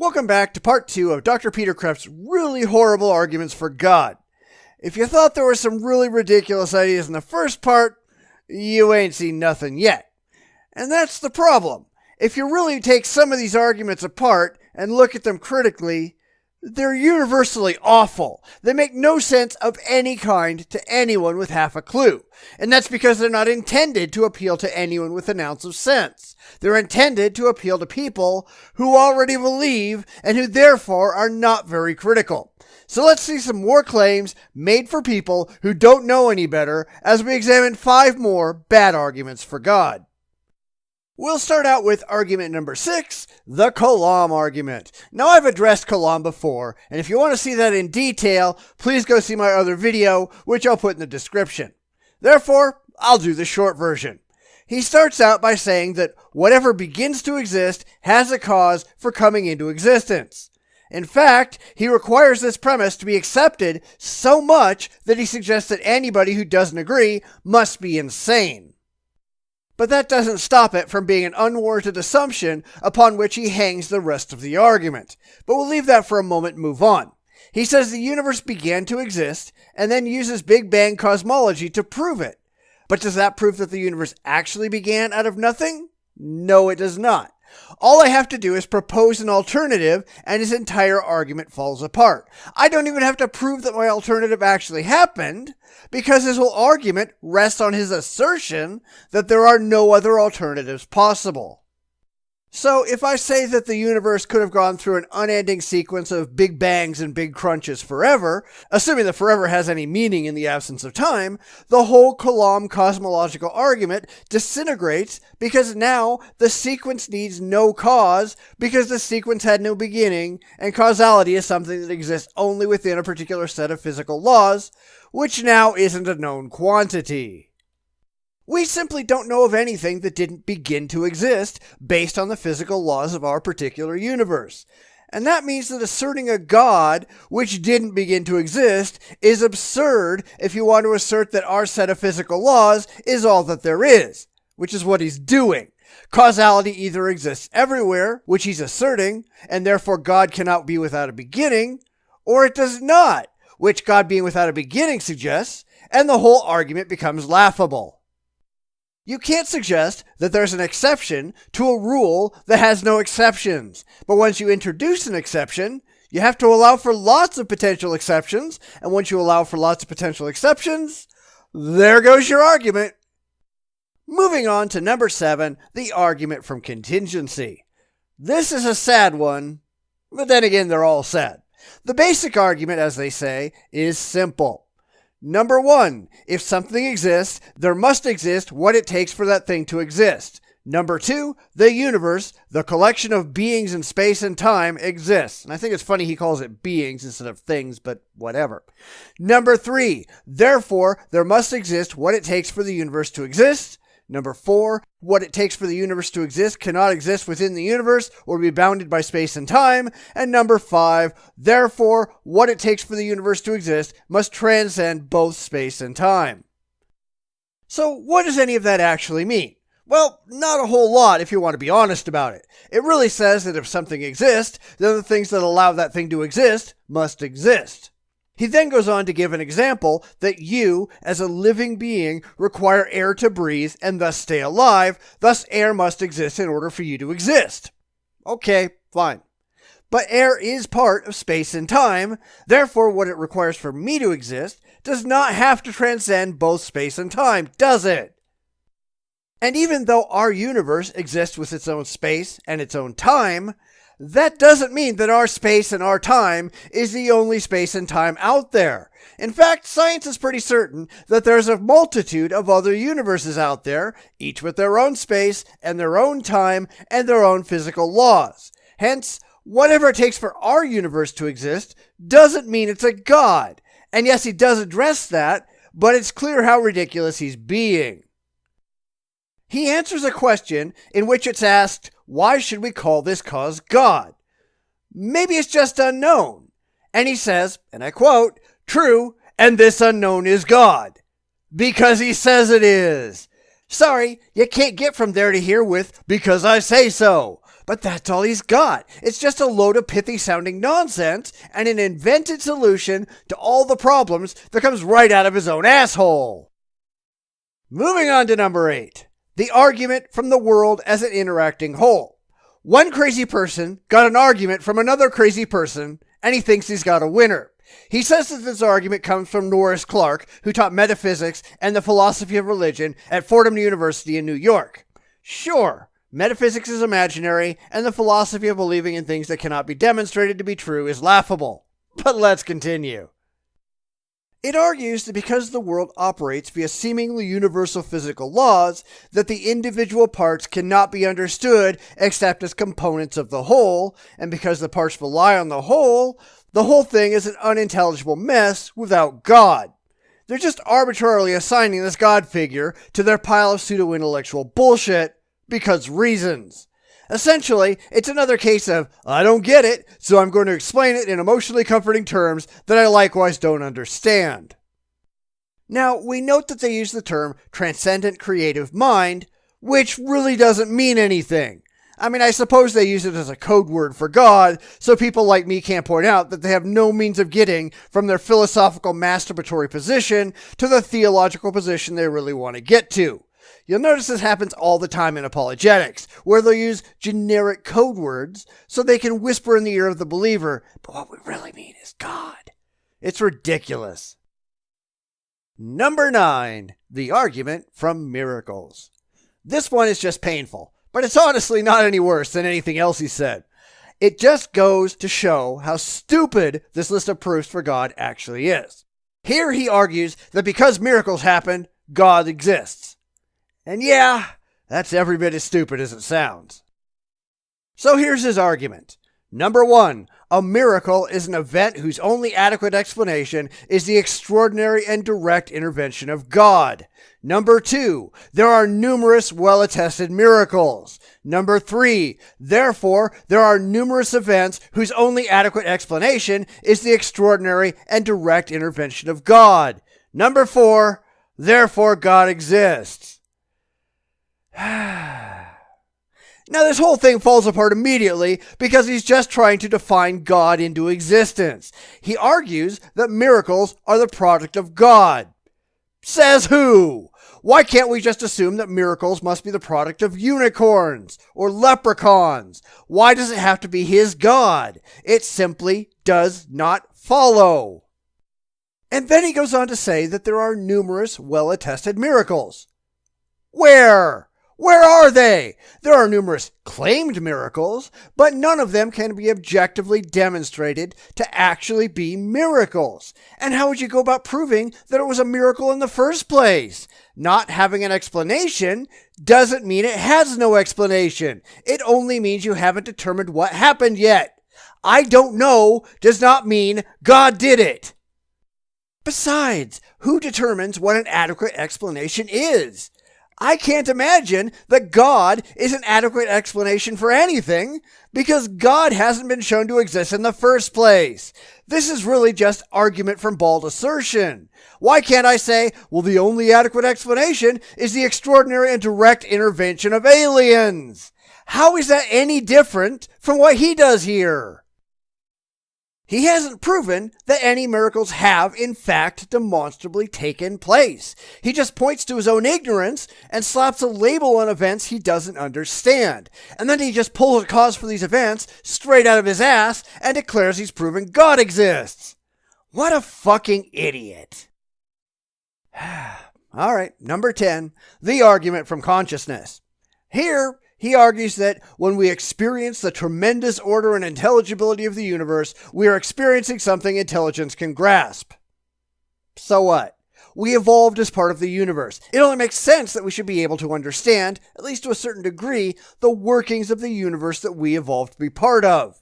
Welcome back to part 2 of Dr. Peter Kreeft's really horrible arguments for God. If you thought there were some really ridiculous ideas in the first part, you ain't seen nothing yet. And that's the problem. If you really take some of these arguments apart and look at them critically, they're universally awful. They make no sense of any kind to anyone with half a clue. And that's because they're not intended to appeal to anyone with an ounce of sense. They're intended to appeal to people who already believe and who therefore are not very critical. So let's see some more claims made for people who don't know any better as we examine 5 more bad arguments for God. We'll start out with argument number 6, the Kalam argument. Now, I've addressed Kalam before, and if you want to see that in detail, please go see my other video, which I'll put in the description. Therefore, I'll do the short version. He starts out by saying that whatever begins to exist has a cause for coming into existence. In fact, he requires this premise to be accepted so much that he suggests that anybody who doesn't agree must be insane. But that doesn't stop it from being an unwarranted assumption upon which he hangs the rest of the argument. But we'll leave that for a moment and move on. He says the universe began to exist and then uses Big Bang cosmology to prove it. But does that prove that the universe actually began out of nothing? No, it does not. All I have to do is propose an alternative and his entire argument falls apart. I don't even have to prove that my alternative actually happened because his whole argument rests on his assertion that there are no other alternatives possible. So if I say that the universe could have gone through an unending sequence of big bangs and big crunches forever, assuming that forever has any meaning in the absence of time, the whole Kalam cosmological argument disintegrates because now the sequence needs no cause because the sequence had no beginning, and causality is something that exists only within a particular set of physical laws, which now isn't a known quantity. We simply don't know of anything that didn't begin to exist based on the physical laws of our particular universe. And that means that asserting a God which didn't begin to exist is absurd if you want to assert that our set of physical laws is all that there is, which is what he's doing. Causality either exists everywhere, which he's asserting, and therefore God cannot be without a beginning, or it does not, which God being without a beginning suggests, and the whole argument becomes laughable. You can't suggest that there's an exception to a rule that has no exceptions. But once you introduce an exception, you have to allow for lots of potential exceptions. And once you allow for lots of potential exceptions, there goes your argument. Moving on to number 7, the argument from contingency. This is a sad one, but then again, they're all sad. The basic argument, as they say, is simple. Number 1, if something exists, there must exist what it takes for that thing to exist. Number 2, the universe, the collection of beings in space and time, exists. And I think it's funny he calls it beings instead of things, but whatever. Number 3, therefore, there must exist what it takes for the universe to exist. Number 4, what it takes for the universe to exist cannot exist within the universe or be bounded by space and time. And number 5, therefore, what it takes for the universe to exist must transcend both space and time. So what does any of that actually mean? Well, not a whole lot if you want to be honest about it. It really says that if something exists, then the things that allow that thing to exist must exist. He then goes on to give an example that you, as a living being, require air to breathe and thus stay alive, thus air must exist in order for you to exist. Okay, fine. But air is part of space and time, therefore what it requires for me to exist does not have to transcend both space and time, does it? And even though our universe exists with its own space and its own time, that doesn't mean that our space and our time is the only space and time out there. In fact, science is pretty certain that there's a multitude of other universes out there, each with their own space and their own time and their own physical laws. Hence, whatever it takes for our universe to exist doesn't mean it's a God. And yes, he does address that, but it's clear how ridiculous he's being. He answers a question in which it's asked, why should we call this cause God? Maybe it's just unknown. And he says, and I quote, true, and this unknown is God. Because he says it is. Sorry, you can't get from there to here with, because I say so. But that's all he's got. It's just a load of pithy sounding nonsense and an invented solution to all the problems that comes right out of his own asshole. Moving on to number 8. The argument from the world as an interacting whole. One crazy person got an argument from another crazy person, and he thinks he's got a winner. He says that this argument comes from Norris Clark, who taught metaphysics and the philosophy of religion at Fordham University in New York. Sure, metaphysics is imaginary, and the philosophy of believing in things that cannot be demonstrated to be true is laughable. But let's continue. It argues that because the world operates via seemingly universal physical laws, that the individual parts cannot be understood except as components of the whole, and because the parts rely on the whole thing is an unintelligible mess without God. They're just arbitrarily assigning this God figure to their pile of pseudo-intellectual bullshit because reasons. Essentially, it's another case of, I don't get it, so I'm going to explain it in emotionally comforting terms that I likewise don't understand. Now, we note that they use the term transcendent creative mind, which really doesn't mean anything. I mean, I suppose they use it as a code word for God, so people like me can't point out that they have no means of getting from their philosophical masturbatory position to the theological position they really want to get to. You'll notice this happens all the time in apologetics, where they'll use generic code words so they can whisper in the ear of the believer, but what we really mean is God. It's ridiculous. Number 9, the argument from miracles. This one is just painful, but it's honestly not any worse than anything else he said. It just goes to show how stupid this list of proofs for God actually is. Here he argues that because miracles happen, God exists. And yeah, that's every bit as stupid as it sounds. So here's his argument. Number 1, a miracle is an event whose only adequate explanation is the extraordinary and direct intervention of God. Number 2, there are numerous well-attested miracles. Number 3, therefore, there are numerous events whose only adequate explanation is the extraordinary and direct intervention of God. Number 4, therefore God exists. Now this whole thing falls apart immediately because he's just trying to define God into existence. He argues that miracles are the product of God. Says who? Why can't we just assume that miracles must be the product of unicorns or leprechauns? Why does it have to be his God? It simply does not follow. And then he goes on to say that there are numerous well-attested miracles. Where? Where are they? There are numerous claimed miracles, but none of them can be objectively demonstrated to actually be miracles. And how would you go about proving that it was a miracle in the first place? Not having an explanation doesn't mean it has no explanation. It only means you haven't determined what happened yet. I don't know does not mean God did it. Besides, who determines what an adequate explanation is? I can't imagine that God is an adequate explanation for anything because God hasn't been shown to exist in the first place. This is really just argument from bald assertion. Why can't I say, well, the only adequate explanation is the extraordinary and direct intervention of aliens? How is that any different from what he does here? He hasn't proven that any miracles have, in fact, demonstrably taken place. He just points to his own ignorance and slaps a label on events he doesn't understand. And then he just pulls a cause for these events straight out of his ass and declares he's proven God exists. What a fucking idiot. All right, number 10, the argument from consciousness. Here, he argues that when we experience the tremendous order and intelligibility of the universe, we are experiencing something intelligence can grasp. So what? We evolved as part of the universe. It only makes sense that we should be able to understand, at least to a certain degree, the workings of the universe that we evolved to be part of.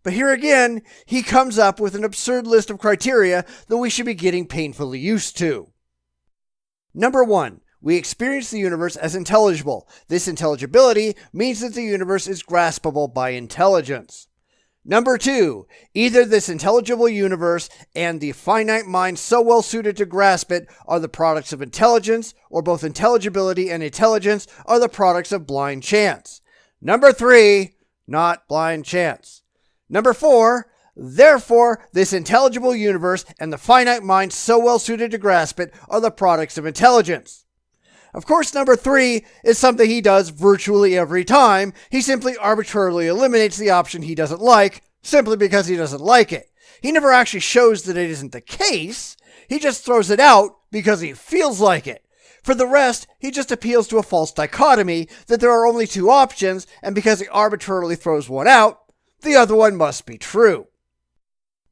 But here again, he comes up with an absurd list of criteria that we should be getting painfully used to. Number 1. We experience the universe as intelligible. This intelligibility means that the universe is graspable by intelligence. Number 2, either this intelligible universe and the finite mind so well suited to grasp it are the products of intelligence, or both intelligibility and intelligence are the products of blind chance. Number 3, not blind chance. Number 4, therefore, this intelligible universe and the finite mind so well suited to grasp it are the products of intelligence. Of course, number 3 is something he does virtually every time. He simply arbitrarily eliminates the option he doesn't like, simply because he doesn't like it. He never actually shows that it isn't the case. He just throws it out because he feels like it. For the rest, he just appeals to a false dichotomy that there are only 2 options, and because he arbitrarily throws one out, the other one must be true.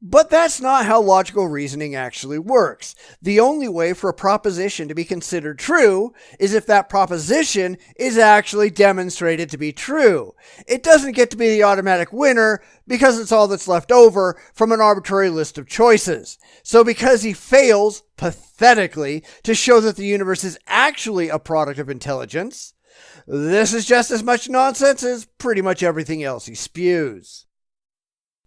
But that's not how logical reasoning actually works. The only way for a proposition to be considered true is if that proposition is actually demonstrated to be true. It doesn't get to be the automatic winner because it's all that's left over from an arbitrary list of choices. So because he fails, pathetically, to show that the universe is actually a product of intelligence, this is just as much nonsense as pretty much everything else he spews.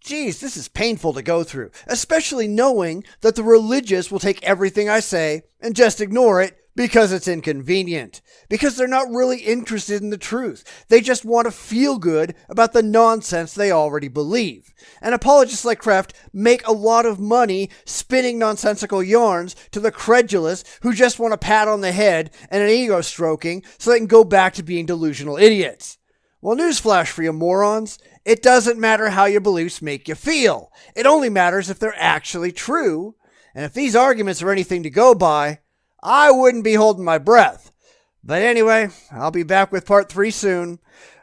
Geez, this is painful to go through, especially knowing that the religious will take everything I say and just ignore it because it's inconvenient. Because they're not really interested in the truth. They just want to feel good about the nonsense they already believe. And apologists like Kreeft make a lot of money spinning nonsensical yarns to the credulous who just want a pat on the head and an ego stroking so they can go back to being delusional idiots. Well, newsflash for you morons, it doesn't matter how your beliefs make you feel. It only matters if they're actually true. And if these arguments are anything to go by, I wouldn't be holding my breath. But anyway, I'll be back with part 3 soon.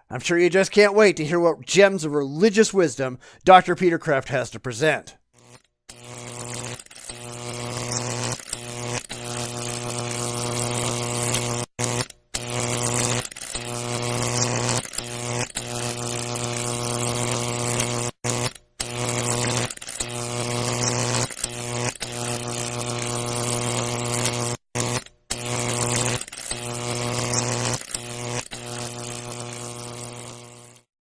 I'm sure you just can't wait to hear what gems of religious wisdom Dr. Peter Kreeft has to present.